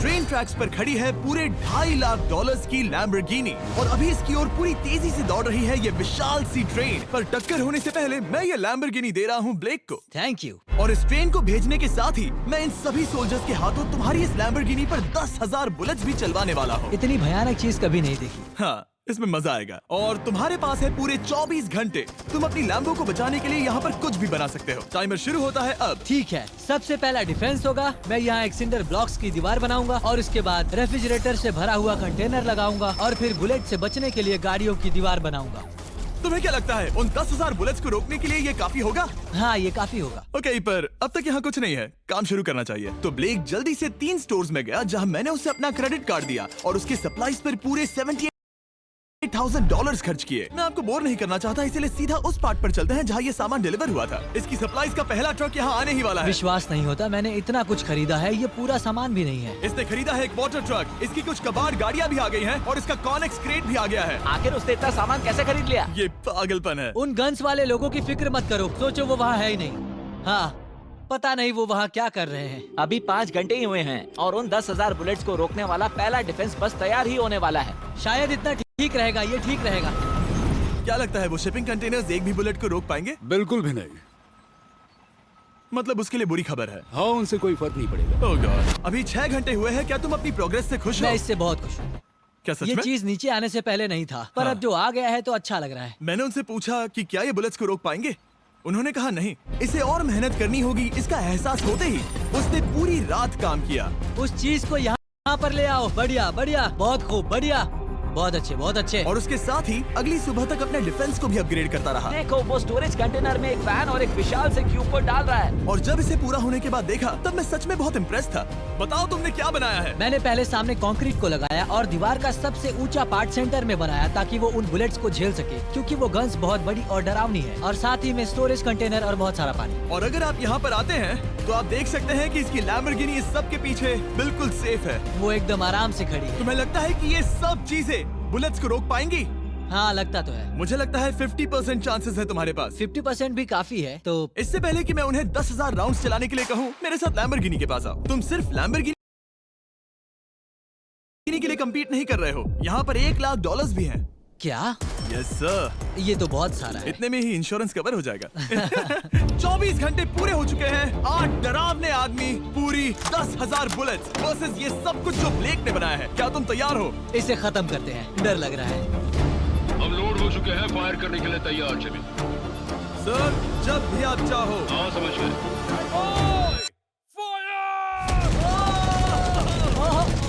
Train tracks पर खड़ी है पूरे $2.5 लाख की लैम्बोर्गिनी और अभी इसकी ओर पूरी तेजी से दौड़ रही है ये विशाल सी ट्रेन। पर टक्कर होने से पहले मैं ये लैम्बोर्गिनी दे रहा हूँ ब्लेक को। Thank you. और इस ट्रेन को भेजने के साथ ही मैं इन सभी सोल्जर्स के हाथों तुम्हारी इस लैम्बोर्गिनी पर 10,000 बुलेट्स भी चलवाने वाला हूँ। इतनी भयानक चीज कभी नहीं देखी। हाँ, इसमें मजा आएगा। और तुम्हारे पास है पूरे 24 घंटे। तुम अपनी लैम्बो को बचाने के लिए यहाँ पर कुछ भी बना सकते हो। टाइमर शुरू होता है अब। ठीक है, सबसे पहला डिफेंस होगा। मैं यहाँ एक सिंडर ब्लॉक्स की दीवार बनाऊंगा और उसके बाद रेफ्रिजरेटर से भरा हुआ कंटेनर लगाऊंगा और फिर बुलेट से बचने के लिए गाड़ियों की दीवार बनाऊंगा। तुम्हें क्या लगता है उन 10,000 बुलेट्स को रोकने के लिए ये काफी होगा? हाँ, ये काफी होगा। ओके, पर अब तक यहाँ कुछ नहीं है, काम शुरू करना चाहिए। तो ब्लेक जल्दी से 3 स्टोर्स में गया जहाँ मैंने उसे अपना क्रेडिट कार्ड दिया और उसके सप्लाईज पर पूरे $78,000 खर्च किए। मैं आपको बोर नहीं करना चाहता, इसलिए सीधा उस पार्ट पर चलते हैं जहाँ ये सामान डिलीवर हुआ था। इसकी सप्लाईज का पहला ट्रक यहाँ आने ही वाला है। विश्वास नहीं होता, मैंने इतना कुछ खरीदा है, ये पूरा सामान भी नहीं है। इसने खरीदा है एक वाटर ट्रक, इसकी कुछ कबाड़ गाड़ियाँ भी आ गई हैं और इसका कॉनेक्स क्रेट भी आ गया है। आखिर उसने इतना सामान कैसे खरीद लिया? ये पागलपन है। उन गन्स वाले लोगों की फिक्र मत करो, सोचो वो वहाँ है ही नहीं। हाँ, पता नहीं वो वहाँ क्या कर रहे हैं। अभी 5 घंटे ही हुए हैं और उन 10,000 बुलेट्स को रोकने वाला पहला डिफेंस बस तैयार ही होने वाला है। शायद इतना ठीक रहेगा, ये ठीक रहेगा। क्या लगता है वो शिपिंग कंटेनर्स एक भी बुलेट को रोक पाएंगे? बिल्कुल भी नहीं। मतलब उसके लिए बुरी खबर है। हाँ, उनसे कोई फर्क नहीं पड़ेगा। ओह गॉड, अभी 6 घंटे हुए हैं। क्या तुम अपनी प्रोग्रेस से खुश हो? मैं इससे बहुत खुश हूँ। क्या सच ये में? चीज नीचे आने से पहले नहीं था, पर हाँ। अब जो आ गया है तो अच्छा लग रहा है। मैंने उनसे पूछा कि क्या ये बुलेट्स को रोक पाएंगे। उन्होंने कहा नहीं, इसे और मेहनत करनी होगी। इसका एहसास होते ही उसने पूरी रात काम किया। उस चीज को यहाँ पर ले आओ। बढ़िया बढ़िया, बहुत खूब, बढ़िया, बहुत अच्छे, बहुत अच्छे। और उसके साथ ही अगली सुबह तक अपने डिफेंस को भी अपग्रेड करता रहा। देखो, वो स्टोरेज कंटेनर में एक फैन और एक विशाल से क्यूब को डाल रहा है। और जब इसे पूरा होने के बाद देखा तब मैं सच में बहुत इम्प्रेस था। बताओ तुमने क्या बनाया है? मैंने पहले सामने कंक्रीट को लगाया और दीवार का सबसे ऊंचा पार्ट सेंटर में बनाया ताकि वो उन बुलेट्स को झेल सके, क्योंकि वो गन्स बहुत बड़ी और डरावनी है। और साथ ही में स्टोरेज कंटेनर और बहुत सारा पानी। और अगर आप यहाँ पर आते हैं तो आप देख सकते हैं कि इसकी लैम्बोर्गिनी इस सब के पीछे बिल्कुल सेफ है। वो एकदम आराम से खड़ी है। तुम्हें लगता है कि ये सब चीजें बुलेट्स को रोक पाएंगी? हाँ, लगता तो है। मुझे लगता है 50% चांसेस है तुम्हारे पास। 50% भी काफी है। तो इससे पहले कि मैं उन्हें 10,000 राउंड्स चलाने के लिए कहूँ, मेरे साथ लैम्बोर्गिनी के पास आओ। तुम सिर्फ लैम्बोर्गिनी के लिए कम्पीट नहीं कर रहे हो, यहाँ पर $1 लाख भी हैं। क्या? Yes sir. ये तो बहुत सारा है। इतने में ही इंश्योरेंस कवर हो जाएगा। 24 घंटे पूरे हो चुके हैं। 8 डरावने आदमी, पूरी 10,000 बुलेट्स वर्सेस ये सब कुछ जो ब्लेक ने बनाया है। क्या तुम तैयार हो? इसे खत्म करते हैं, डर लग रहा है। हम लोड हो चुके हैं, फायर करने के लिए तैयार। चलिए सर, जब भी आप चाहो। हाँ, समझ गए।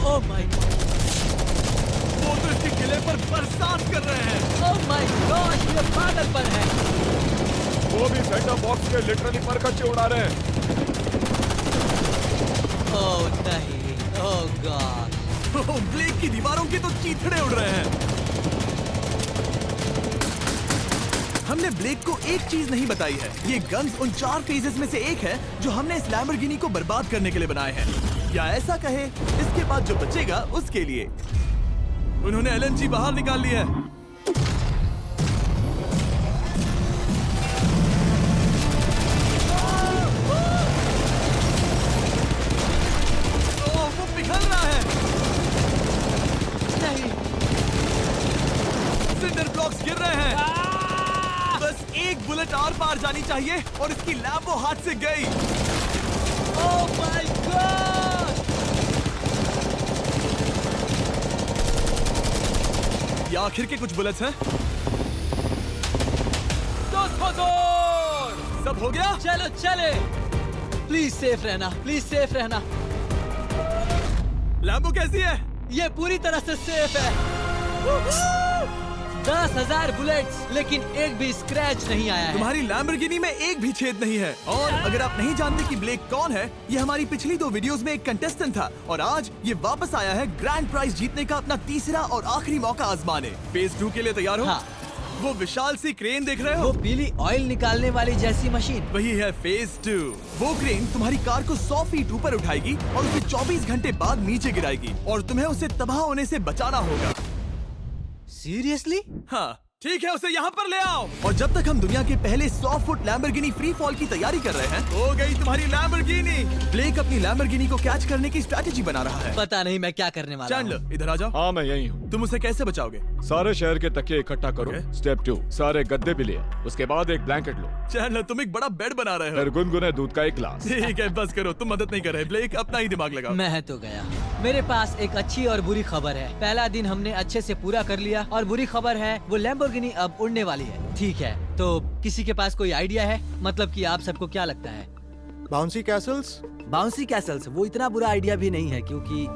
ओह माय गॉड, वो तो इसके किले पर बरसात कर रहे हैं। ओह माय गॉड, ये पागलपन है। वो भी सेटअप बॉक्स के लिटरली पर कच्चे उड़ा रहे हैं। ओह नहीं, ओह गॉड। ब्लेक की दीवारों के तो चीथड़े उड़ रहे हैं। हमने ब्लेक को एक चीज नहीं बताई है, ये गन्स उन 4 फेजेस में से एक है जो हमने इस लैम्बोर्गिनी को बर्बाद करने के लिए बनाए हैं। या ऐसा कहे, इसके बाद जो बचेगा उसके लिए। उन्होंने LNG बाहर निकाल ली है। वो पिघल रहा है। नहीं, सिंडर ब्लॉक्स गिर रहे हैं। बस एक बुलेट और पार जानी चाहिए और इसकी लैम्बो हाथ से गई। Oh my God. ये आखिर के कुछ बुलेट्स हैं। सब हो गया? चलो चले। प्लीज सेफ रहना, प्लीज सेफ रहना। लैम्बो कैसी है? ये पूरी तरह से सेफ है। 10,000 बुलेट्स, लेकिन एक भी स्क्रैच नहीं आया है। तुम्हारी लैम्बोर्गिनी में एक भी छेद नहीं है। और अगर आप नहीं जानते कि ब्लेक कौन है, ये हमारी पिछली 2 वीडियोस में एक कंटेस्टेंट था और आज ये वापस आया है ग्रैंड प्राइज जीतने का अपना तीसरा और आखिरी मौका आजमाने। फेज 2 के लिए तैयार हो? हाँ। वो विशाल सी क्रेन देख रहे हो? वो पीली ऑयल निकालने वाली जैसी मशीन। वही है फेज 2। वो क्रेन तुम्हारी कार को 100 फीट ऊपर उठाएगी और उसे 24 घंटे बाद नीचे गिराएगी और तुम्हें उसे तबाह होने से बचाना होगा। सीरियसली? हाँ, ठीक है, उसे यहाँ पर ले आओ। और जब तक हम दुनिया के पहले 100 फुट लैम्बोर्गिनी फ्री फॉल की तैयारी कर रहे हैं, हो गई तुम्हारी लैम्बोर्गिनी। ब्लेक अपनी लैम्बोर्गिनी को कैच करने की स्ट्रैटेजी बना रहा है। पता नहीं मैं क्या करने वाला हूँ। चैंडलर इधर आ जाओ। हाँ मैं यही हूँ। तुम उसे कैसे बचाओगे? सारे शहर के तकिए इकट्ठा करो। Okay. स्टेप 2, सारे गद्दे भी ले। उसके बाद एक ब्लैंकेट लो। चैंडलर तुम एक बड़ा बेड बना रहे फिर हो। गुनगुने दूध का एक गिलास। ठीक है, बस करो, तुम मदद नहीं कर रहे। ब्लेक अपना ही दिमाग लगाओ। मैं तो गया। मेरे पास एक अच्छी और बुरी खबर है। पहला दिन हमने अच्छे से पूरा कर लिया और बुरी खबर है वो लैम्बोर्गिनी अब उड़ने वाली है। ठीक है, तो किसी के पास कोई आइडिया है? मतलब कि आप सबको क्या लगता है? Bouncy Castle's? बाउंसी कैसल्स वो इतना बुरा आइडिया भी नहीं है, क्योंकि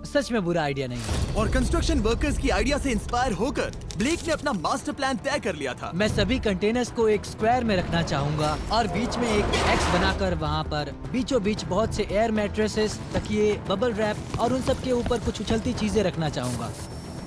सच में बुरा आइडिया नहीं है। और कंस्ट्रक्शन वर्कर्स की आइडिया से इंस्पायर होकर ब्लेक ने अपना मास्टर प्लान तय कर लिया था। मैं सभी कंटेनर्स को एक स्क्वायर में रखना चाहूंगा और बीच में एक एक्स बनाकर वहाँ पर बीचों बीच बहुत से एयर मैट्रेसेस, तकिए, बबल रैप और उन सब के ऊपर कुछ उछलती चीजें रखना चाहूंगा।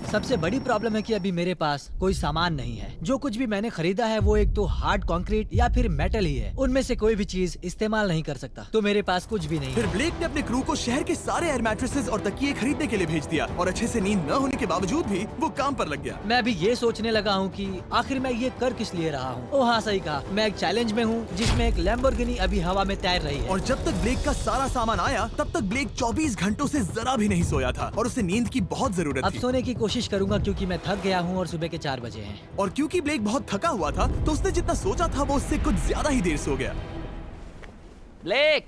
सबसे बड़ी प्रॉब्लम है कि अभी मेरे पास कोई सामान नहीं है। जो कुछ भी मैंने खरीदा है वो एक तो हार्ड कंक्रीट या फिर मेटल ही है। उनमें से कोई भी चीज इस्तेमाल नहीं कर सकता, तो मेरे पास कुछ भी नहीं फिर है। ब्लेक ने अपने क्रू को शहर के सारे एयर मैट्रेसेस और तकिए खरीदने के लिए भेज दिया और अच्छे से नींद न होने के बावजूद भी वो काम पर लग गया। मैं अभी ये सोचने लगा हूँ कि आखिर मैं ये कर किस लिए रहा हूँ। ओह हाँ, सही कहा, मैं एक चैलेंज में हूँ जिसमें एक लैम्बोर्गिनी अभी हवा में तैर रही है। और जब तक ब्लेक का सारा सामान आया तब तक ब्लेक 24 घंटों से जरा भी नहीं सोया था और उसे नींद की बहुत जरूरत अब थी। सोने की कोशिश करूंगा क्योंकि मैं थक गया हूँ और सुबह के 4 बजे हैं। और क्योंकि ब्लेक बहुत थका हुआ था तो उसने जितना सोचा था वो उससे कुछ ज्यादा ही देर सो गया। ब्लेक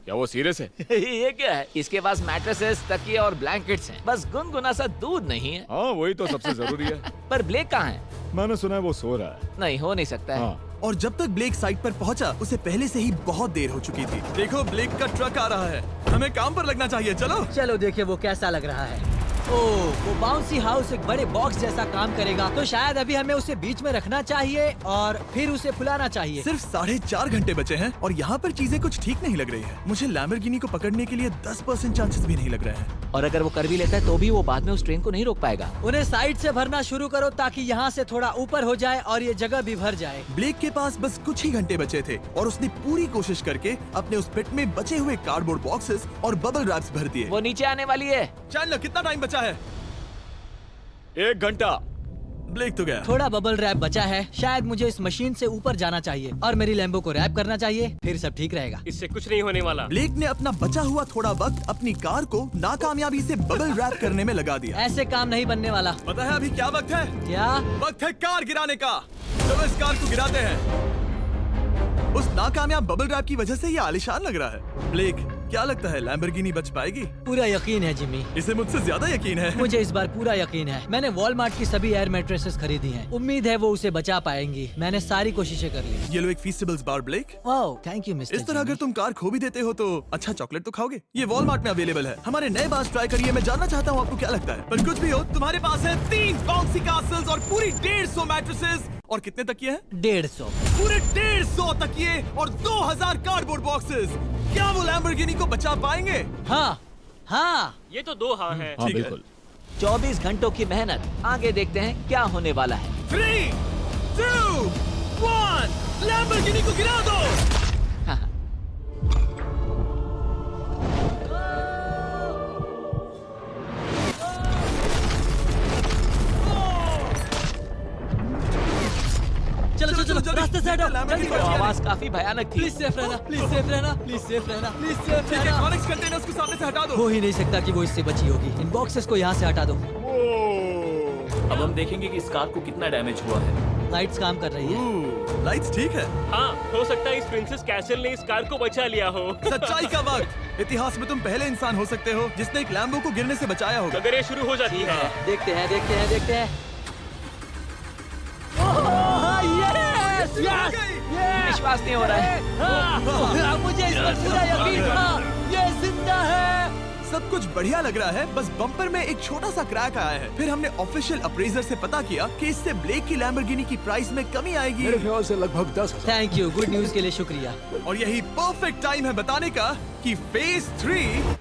क्या वो सीरियस है? ये क्या है? इसके पास मैट्रेसेस, तकिए और ब्लैंकेट्स हैं। बस गुनगुना सा दूध नहीं है। हाँ वही तो सबसे जरूरी है। पर ब्लेक कहाँ है? मैंने सुना है वो सो रहा है। नहीं, हो नहीं सकता है। हाँ और जब तक ब्लेक साइट पर पहुंचा उसे पहले से ही बहुत देर हो चुकी थी। देखो ब्लेक का ट्रक आ रहा है, हमें काम पर लगना चाहिए। चलो चलो देखे वो कैसा लग रहा है। ओह, वो बाउंसी हाउस एक बड़े बॉक्स जैसा काम करेगा, तो शायद अभी हमें उसे बीच में रखना चाहिए और फिर उसे फुलाना चाहिए। सिर्फ 4.5 घंटे बचे हैं और यहाँ पर चीजें कुछ ठीक नहीं लग रही है। मुझे लैम्बोर्गिनी को पकड़ने के लिए 10% चांसेस भी नहीं लग रहे हैं। और अगर वो कर भी लेता है तो भी वो बाद में उस ट्रेन को नहीं रोक पाएगा। उन्हें साइड से भरना शुरू करो ताकि यहाँ से थोड़ा ऊपर हो जाए और ये जगह भी भर जाए। ब्लेक के पास बस कुछ ही घंटे बचे थे और उसने पूरी कोशिश करके अपने उस पिट में बचे हुए कार्डबोर्ड बॉक्सेस और बबल रैप्स भर दिए। वो नीचे आने वाली है। चैंडलर कितना टाइम बचा है? 1 घंटा। ब्लेक तो गया। थोड़ा बबल रैप बचा है। शायद मुझे इस मशीन से ऊपर जाना चाहिए और मेरी लैम्बो को रैप करना चाहिए, फिर सब ठीक रहेगा। इससे कुछ नहीं होने वाला। ब्लेक ने अपना बचा हुआ थोड़ा वक्त अपनी कार को नाकामयाबी से बबल रैप करने में लगा दिया। ऐसे काम नहीं बनने वाला। पता है अभी क्या वक्त है? क्या? वक्त है कार गिराने का। चलो इस कार को गिराते हैं। उस नाकामयाब बबल रैप की वजह से ये आलीशान लग रहा है। ब्लेक क्या लगता है लैम्बोर्गिनी बच पाएगी? पूरा यकीन है जिमी, इसे मुझसे ज्यादा यकीन है। मुझे इस बार पूरा यकीन है। मैंने वॉलमार्ट की सभी एयर मैट्रेसेस खरीदी हैं। उम्मीद है वो उसे बचा पाएंगी। मैंने सारी कोशिशें कर ली। ये लो एक Feastables bar black. Oh thank you mister. इस तरह अगर तुम कार खो भी देते हो तो अच्छा चॉकलेट तो खाओगे। ये वॉलमार्ट में अवेलेबल है। हमारे नए बार ट्राई करिए। मैं जानना चाहता हूँ आपको क्या लगता है। पर कुछ भी हो, तुम्हारे पास है 3 बाउंसी कासल्स और पूरी 150 मैट्रेसेस और कितने तकिए हैं? 150। पूरे 150 तकिए और 2000 कार्डबोर्ड बॉक्सेस। क्या वो लैम्बोर्गिनी को बचा पाएंगे? हाँ हाँ। ये तो 2 हाँ है। हाँ ठीक है। बिल्कुल। 24 घंटों की मेहनत। आगे देखते हैं क्या होने वाला है। 3, 2, 1 लैम्बोर्गिनी को गिरा दो। चलो चलो चलो, रास्ते से हटो। जल्दी वो करो। आवाज काफी भयानक थी। प्लीज सेफ रहना, प्लीज सेफ रहना, प्लीज सेफ रहना, प्लीज सेफ ठीक है, रहना। कॉनिक्स कंटेनर्स को सामने से हटा दो। हो ही नहीं सकता कि वो इससे बची होगी। इन बॉक्सेस को यहाँ से हटा दो। अब हम देखेंगे कि इस कार को कितना डैमेज हुआ है। लाइट्स काम कर रही है। लाइट्स ठीक है। हाँ, हो सकता है इस प्रिंसेस कैसल ने इस कार को बचा लिया हो। सच्चाई का वक्त। इतिहास में तुम पहले इंसान हो सकते हो जिसने एक लैम्बो को गिरने से बचाया होगा। अगर ये शुरू हो जाती है। देखते हैं देखते हैं देखते हैं। यस यस विश्वास नहीं हो रहा है। मुझे इस पर पूरा यकीन था। ये जिंदा है। सब कुछ बढ़िया लग रहा है, बस बम्पर में एक छोटा सा क्रैक आया है। फिर हमने ऑफिशियल अप्रेजर से पता किया कि इससे ब्लेक की लैम्बोर्गिनी की प्राइस में कमी आएगी। मेरे ख्याल से लगभग 10,000। थैंक यू, गुड न्यूज के लिए शुक्रिया। और यही परफेक्ट टाइम है बताने का कि फेज 3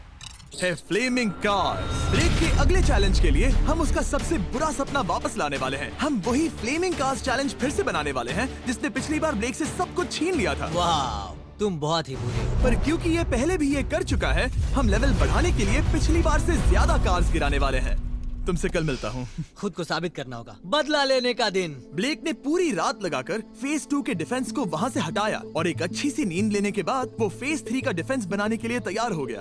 है फ्लेमिंग कार्स। ब्लेक के अगले चैलेंज के लिए हम उसका सबसे बुरा सपना वापस लाने वाले हैं। हम वही फ्लेमिंग कार्स चैलेंज फिर से बनाने वाले हैं जिसने पिछली बार ब्लेक से सब कुछ छीन लिया था। वाह, तुम बहुत ही बुरे हो। पर क्योंकि ये पहले भी ये कर चुका है, हम लेवल बढ़ाने के लिए पिछली बार से ज्यादा कार्स गिराने वाले हैं। तुमसे कल मिलता हूँ। खुद को साबित करना होगा। बदला लेने का दिन। ब्लेक ने पूरी रात लगाकर फेज 2 के डिफेंस को वहाँ से हटाया और एक अच्छी सी नींद लेने के बाद वो फेज 3 का डिफेंस बनाने के लिए तैयार हो गया।